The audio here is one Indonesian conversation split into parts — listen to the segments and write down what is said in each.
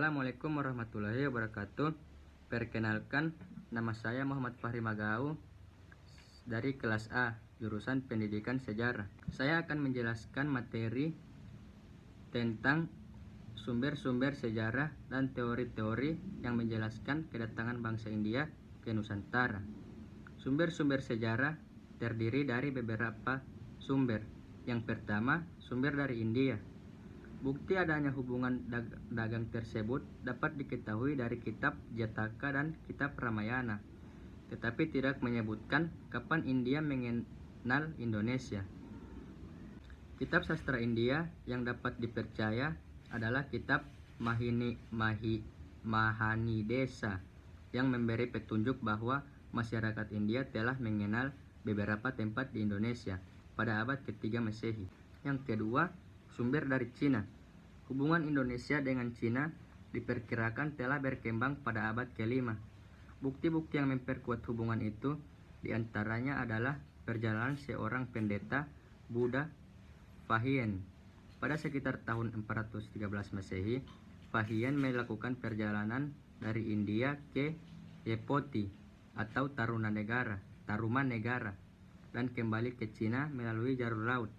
Assalamualaikum warahmatullahi wabarakatuh. Perkenalkan, nama saya Muhammad Fahri Magau dari kelas A, jurusan Pendidikan Sejarah. Saya akan menjelaskan materi tentang sumber-sumber sejarah dan teori-teori yang menjelaskan kedatangan bangsa India ke Nusantara. Sumber-sumber sejarah terdiri dari beberapa sumber. Yang pertama, sumber dari India. Bukti adanya hubungan dagang tersebut dapat diketahui dari kitab Jataka dan kitab Ramayana, tetapi tidak menyebutkan kapan India mengenal Indonesia. Kitab sastra India yang dapat dipercaya adalah kitab Mahanidesa yang memberi petunjuk bahwa masyarakat India telah mengenal beberapa tempat di Indonesia pada abad ketiga Masehi. Yang kedua, sumber dari Cina. Hubungan Indonesia dengan Cina diperkirakan telah berkembang pada abad ke-5. Bukti-bukti yang memperkuat hubungan itu diantaranya adalah perjalanan seorang pendeta Buddha Fahien. Pada sekitar tahun 413 Masehi, Fahien melakukan perjalanan dari India ke Yepoti atau Tarumanegara dan kembali ke Cina melalui jalur laut.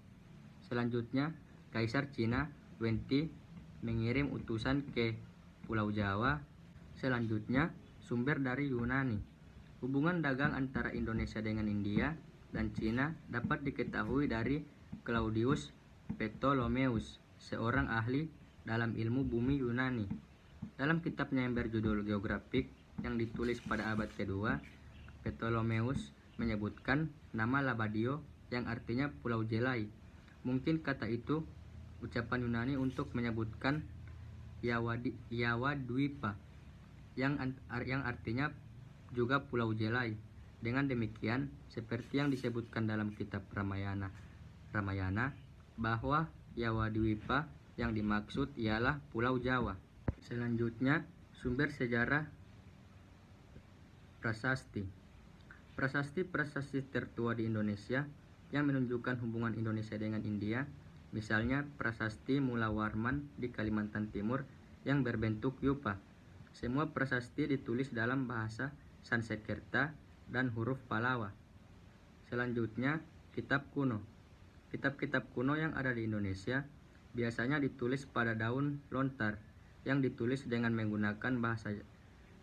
Selanjutnya, Kaisar Cina Wenti mengirim utusan ke Pulau Jawa. Selanjutnya, sumber dari Yunani. Hubungan dagang antara Indonesia dengan India dan Cina dapat diketahui dari Claudius Ptolemaeus, seorang ahli dalam ilmu bumi Yunani. Dalam kitabnya yang berjudul Geographic yang ditulis pada abad kedua, Ptolemaeus menyebutkan nama Labadio yang artinya Pulau Jelai. Mungkin kata itu ucapan Yunani untuk menyebutkan Yawadwipa yang artinya juga Pulau Jelai. Dengan demikian, seperti yang disebutkan dalam kitab Ramayana bahwa Yawadwipa yang dimaksud ialah Pulau Jawa. Selanjutnya, sumber sejarah prasasti. Prasasti tertua di Indonesia yang menunjukkan hubungan Indonesia dengan India, misalnya prasasti Mulawarman di Kalimantan Timur yang berbentuk yupa. Semua prasasti ditulis dalam bahasa Sanskerta dan huruf Palawa. Selanjutnya, kitab kuno. Kitab-kitab kuno yang ada di Indonesia biasanya ditulis pada daun lontar yang ditulis dengan menggunakan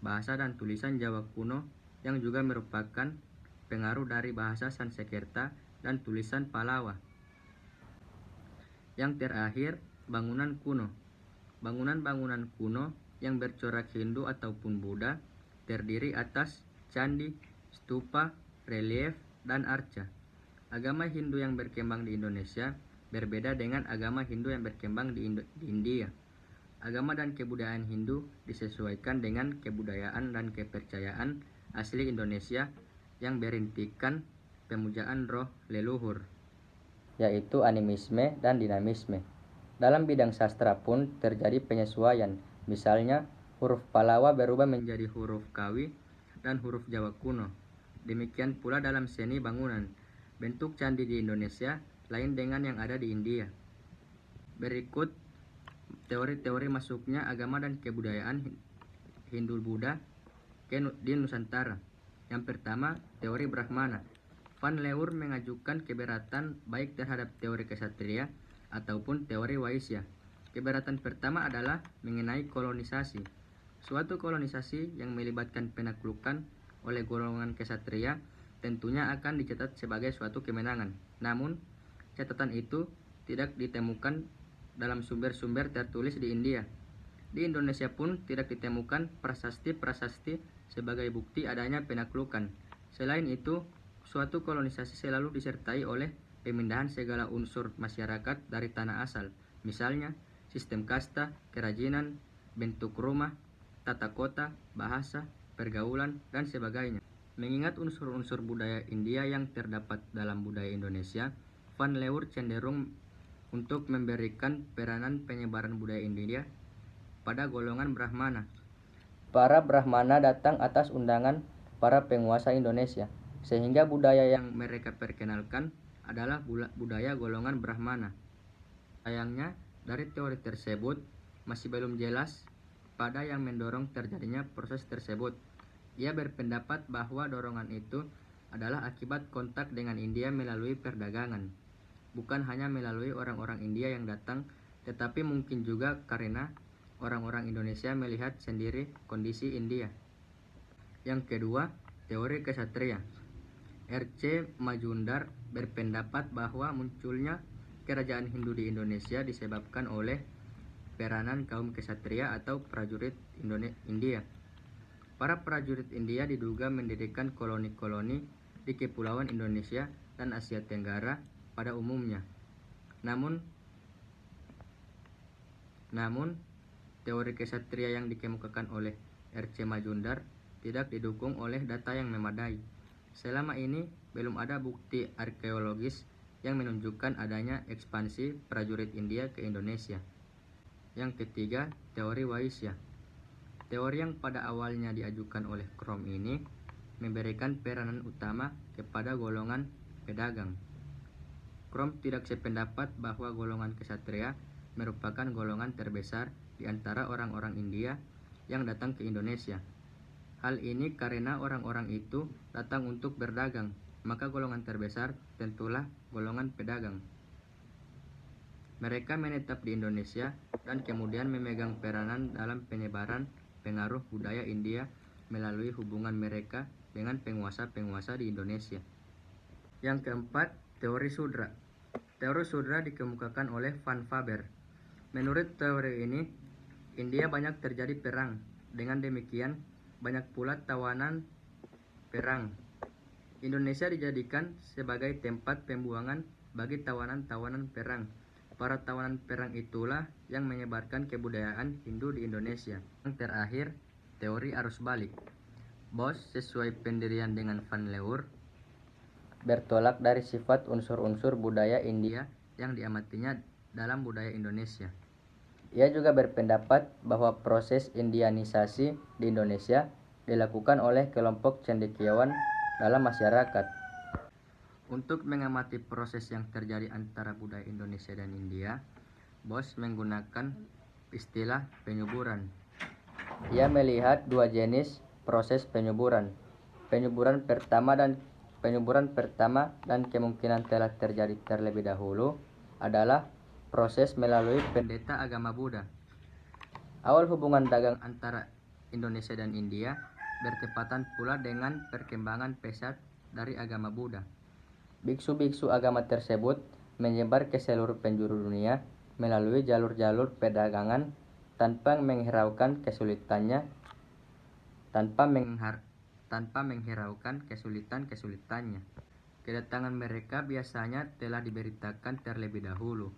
bahasa dan tulisan Jawa kuno yang juga merupakan pengaruh dari bahasa Sanskerta dan tulisan Palawa. Yang terakhir, bangunan kuno. Bangunan-bangunan kuno yang bercorak Hindu ataupun Buddha terdiri atas candi, stupa, relief, dan arca. Agama Hindu yang berkembang di Indonesia berbeda dengan agama Hindu yang berkembang di India. Agama dan kebudayaan Hindu disesuaikan dengan kebudayaan dan kepercayaan asli Indonesia yang berintikan pemujaan roh leluhur, yaitu animisme dan dinamisme. Dalam bidang sastra pun terjadi penyesuaian. Misalnya, huruf Palawa berubah menjadi huruf Kawi dan huruf Jawa kuno. Demikian pula dalam seni bangunan. Bentuk candi di Indonesia lain dengan yang ada di India. Berikut teori-teori masuknya agama dan kebudayaan Hindu-Buddha di Nusantara. Yang pertama, teori Brahmana. Van Leur mengajukan keberatan baik terhadap teori kesatria ataupun teori Waisya. Keberatan pertama adalah mengenai kolonisasi. Suatu kolonisasi yang melibatkan penaklukan oleh golongan kesatria tentunya akan dicatat sebagai suatu kemenangan. Namun, catatan itu tidak ditemukan dalam sumber-sumber tertulis di India. Di Indonesia pun tidak ditemukan prasasti-prasasti sebagai bukti adanya penaklukan. Selain itu, suatu kolonisasi selalu disertai oleh pemindahan segala unsur masyarakat dari tanah asal, misalnya sistem kasta, kerajinan, bentuk rumah, tata kota, bahasa, pergaulan, dan sebagainya. Mengingat unsur-unsur budaya India yang terdapat dalam budaya Indonesia, Van Leur cenderung untuk memberikan peranan penyebaran budaya India pada golongan Brahmana. Para Brahmana datang atas undangan para penguasa Indonesia, sehingga budaya yang mereka perkenalkan adalah budaya golongan Brahmana. Sayangnya, dari teori tersebut masih belum jelas pada yang mendorong terjadinya proses tersebut. Ia berpendapat bahwa dorongan itu adalah akibat kontak dengan India melalui perdagangan, bukan hanya melalui orang-orang India yang datang, tetapi mungkin juga karena orang-orang Indonesia melihat sendiri kondisi India. Yang kedua, teori kesatria. R.C. Majumdar berpendapat bahwa munculnya kerajaan Hindu di Indonesia disebabkan oleh peranan kaum kesatria atau prajurit India. Para prajurit India diduga mendirikan koloni-koloni di kepulauan Indonesia dan Asia Tenggara pada umumnya. Namun teori kesatria yang dikemukakan oleh R.C. Majumdar tidak didukung oleh data yang memadai. Selama ini belum ada bukti arkeologis yang menunjukkan adanya ekspansi prajurit India ke Indonesia. Yang ketiga, teori Waisya. Teori yang pada awalnya diajukan oleh Krom ini memberikan peranan utama kepada golongan pedagang. Krom tidak sependapat bahwa golongan kesatria merupakan golongan terbesar di antara orang-orang India yang datang ke Indonesia. Hal ini karena orang-orang itu datang untuk berdagang, maka golongan terbesar tentulah golongan pedagang. Mereka menetap di Indonesia dan kemudian memegang peranan dalam penyebaran pengaruh budaya India melalui hubungan mereka dengan penguasa-penguasa di Indonesia. Yang keempat, teori Sudra. Teori Sudra dikemukakan oleh Van Faber. Menurut teori ini, India banyak terjadi perang. Dengan demikian, banyak pula tawanan perang. Indonesia dijadikan sebagai tempat pembuangan bagi tawanan-tawanan perang. Para tawanan perang itulah yang menyebarkan kebudayaan Hindu di Indonesia. Yang terakhir, teori arus balik. Bos, sesuai pendirian dengan Van Leur, bertolak dari sifat unsur-unsur budaya India yang diamatinya dalam budaya Indonesia. Ia juga berpendapat bahwa proses Indianisasi di Indonesia dilakukan oleh kelompok cendekiawan dalam masyarakat. Untuk mengamati proses yang terjadi antara budaya Indonesia dan India, Bos menggunakan istilah penyuburan. Ia melihat dua jenis proses penyuburan. Penyuburan pertama dan kemungkinan telah terjadi terlebih dahulu adalah proses melalui pendeta agama Buddha. Awal hubungan dagang antara Indonesia dan India bertepatan pula dengan perkembangan pesat dari agama Buddha. Biksu-biksu agama tersebut menyebar ke seluruh penjuru dunia melalui jalur-jalur perdagangan tanpa menghiraukan kesulitannya. Kedatangan mereka biasanya telah diberitakan terlebih dahulu.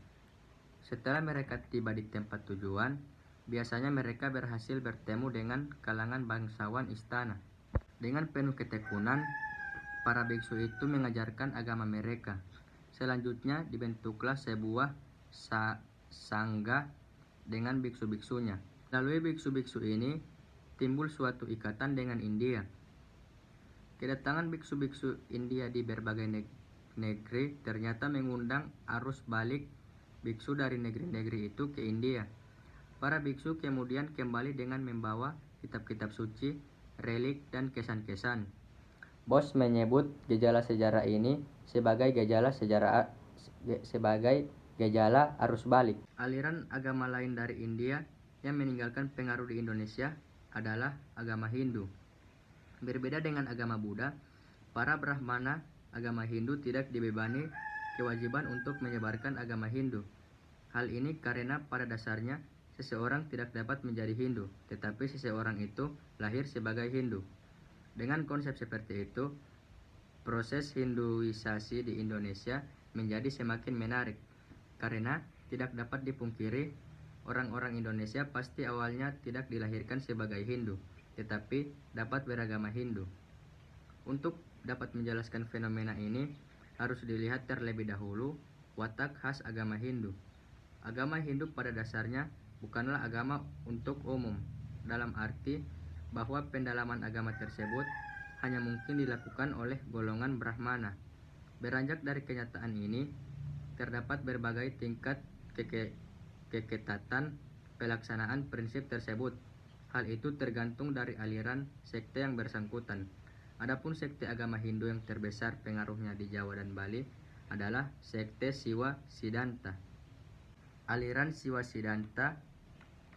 Setelah mereka tiba di tempat tujuan, biasanya mereka berhasil bertemu dengan kalangan bangsawan istana. Dengan penuh ketekunan, para biksu itu mengajarkan agama mereka. Selanjutnya dibentuklah sebuah sangga dengan biksu-biksunya. Melalui biksu-biksu ini, timbul suatu ikatan dengan India. Kedatangan biksu-biksu India di berbagai negeri ternyata mengundang arus balik biksu dari negeri-negeri itu ke India. Para biksu kemudian kembali dengan membawa kitab-kitab suci, relik, dan kesan-kesan. Bos menyebut gejala sejarah ini sebagai gejala arus balik. Aliran agama lain dari India yang meninggalkan pengaruh di Indonesia adalah agama Hindu. Berbeda dengan agama Buddha, para Brahmana agama Hindu tidak dibebani kewajiban untuk menyebarkan agama Hindu. Hal ini karena pada dasarnya seseorang tidak dapat menjadi Hindu, tetapi seseorang itu lahir sebagai Hindu. Dengan konsep seperti itu, proses Hinduisasi di Indonesia menjadi semakin menarik, karena tidak dapat dipungkiri orang-orang Indonesia pasti awalnya tidak dilahirkan sebagai Hindu, tetapi dapat beragama Hindu. Untuk dapat menjelaskan fenomena ini, harus dilihat terlebih dahulu watak khas agama Hindu. Agama Hindu pada dasarnya bukanlah agama untuk umum, dalam arti bahwa pendalaman agama tersebut hanya mungkin dilakukan oleh golongan Brahmana. Beranjak dari kenyataan ini, terdapat berbagai tingkat keketatan pelaksanaan prinsip tersebut. Hal itu tergantung dari aliran sekte yang bersangkutan. Adapun sekte agama Hindu yang terbesar pengaruhnya di Jawa dan Bali adalah sekte Siwa Siddhanta. Aliran Siwa Siddhanta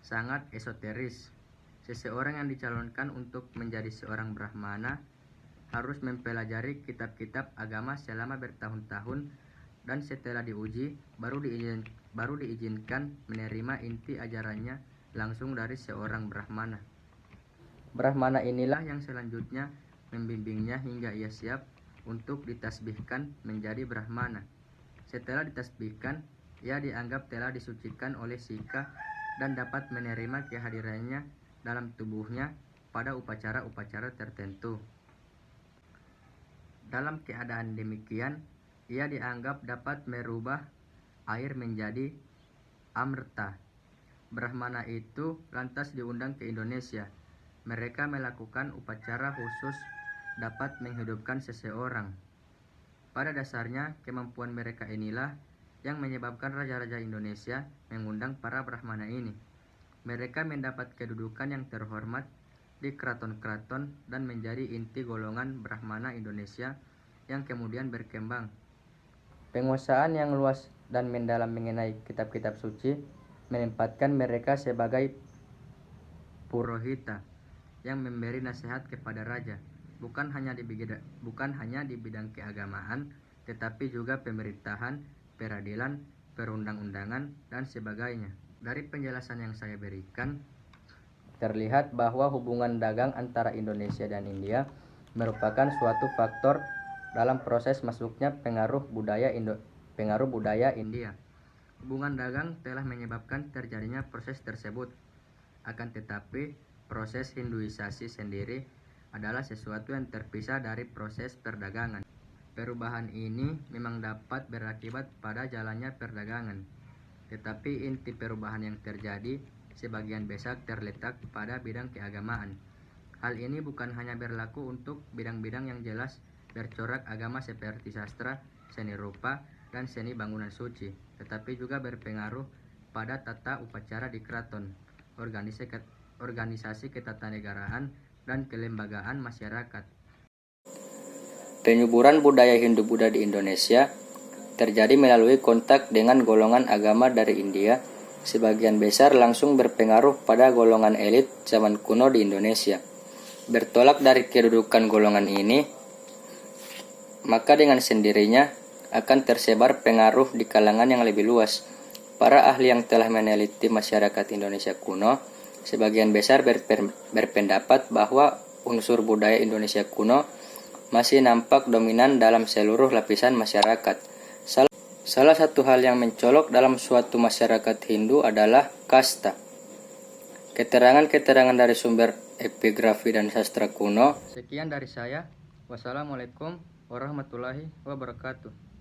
sangat esoteris. Seseorang yang dicalonkan untuk menjadi seorang Brahmana harus mempelajari kitab-kitab agama selama bertahun-tahun dan setelah diuji baru diizinkan menerima inti ajarannya langsung dari seorang Brahmana. Brahmana inilah yang selanjutnya membimbingnya hingga ia siap untuk ditasbihkan menjadi Brahmana. Setelah ditasbihkan, ia dianggap telah disucikan oleh Sika dan dapat menerima kehadirannya dalam tubuhnya pada upacara-upacara tertentu. Dalam keadaan demikian, ia dianggap dapat merubah air menjadi amrta. Brahmana itu lantas diundang ke Indonesia. Mereka melakukan upacara khusus dapat menghidupkan seseorang. Pada dasarnya, kemampuan mereka inilah yang menyebabkan raja-raja Indonesia mengundang para Brahmana ini. Mereka mendapat kedudukan yang terhormat di keraton-keraton dan menjadi inti golongan Brahmana Indonesia yang kemudian berkembang. Penguasaan yang luas dan mendalam mengenai kitab-kitab suci menempatkan mereka sebagai purohita yang memberi nasihat kepada raja, bukan hanya di bidang keagamaan, tetapi juga pemerintahan, peradilan, perundang-undangan, dan sebagainya. Dari penjelasan yang saya berikan, terlihat bahwa hubungan dagang antara Indonesia dan India merupakan suatu faktor dalam proses masuknya pengaruh budaya India. Hubungan dagang telah menyebabkan terjadinya proses tersebut. Akan tetapi, proses Hinduisasi sendiri adalah sesuatu yang terpisah dari proses perdagangan. Perubahan ini memang dapat berakibat pada jalannya perdagangan, tetapi inti perubahan yang terjadi sebagian besar terletak pada bidang keagamaan. Hal ini bukan hanya berlaku untuk bidang-bidang yang jelas bercorak agama seperti sastra, seni rupa, dan seni bangunan suci, tetapi juga berpengaruh pada tata upacara di keraton, organisasi ketatanegaraan, dan kelembagaan masyarakat. Penyuburan budaya Hindu-Buddha di Indonesia terjadi melalui kontak dengan golongan agama dari India, sebagian besar langsung berpengaruh pada golongan elit zaman kuno di Indonesia. Bertolak dari kedudukan golongan ini, maka dengan sendirinya akan tersebar pengaruh di kalangan yang lebih luas. Para ahli yang telah meneliti masyarakat Indonesia kuno sebagian besar berpendapat bahwa unsur budaya Indonesia kuno masih nampak dominan dalam seluruh lapisan masyarakat. Salah satu hal yang mencolok dalam suatu masyarakat Hindu adalah kasta. Keterangan-keterangan dari sumber epigrafi dan sastra kuno. Sekian dari saya. Wassalamualaikum warahmatullahi wabarakatuh.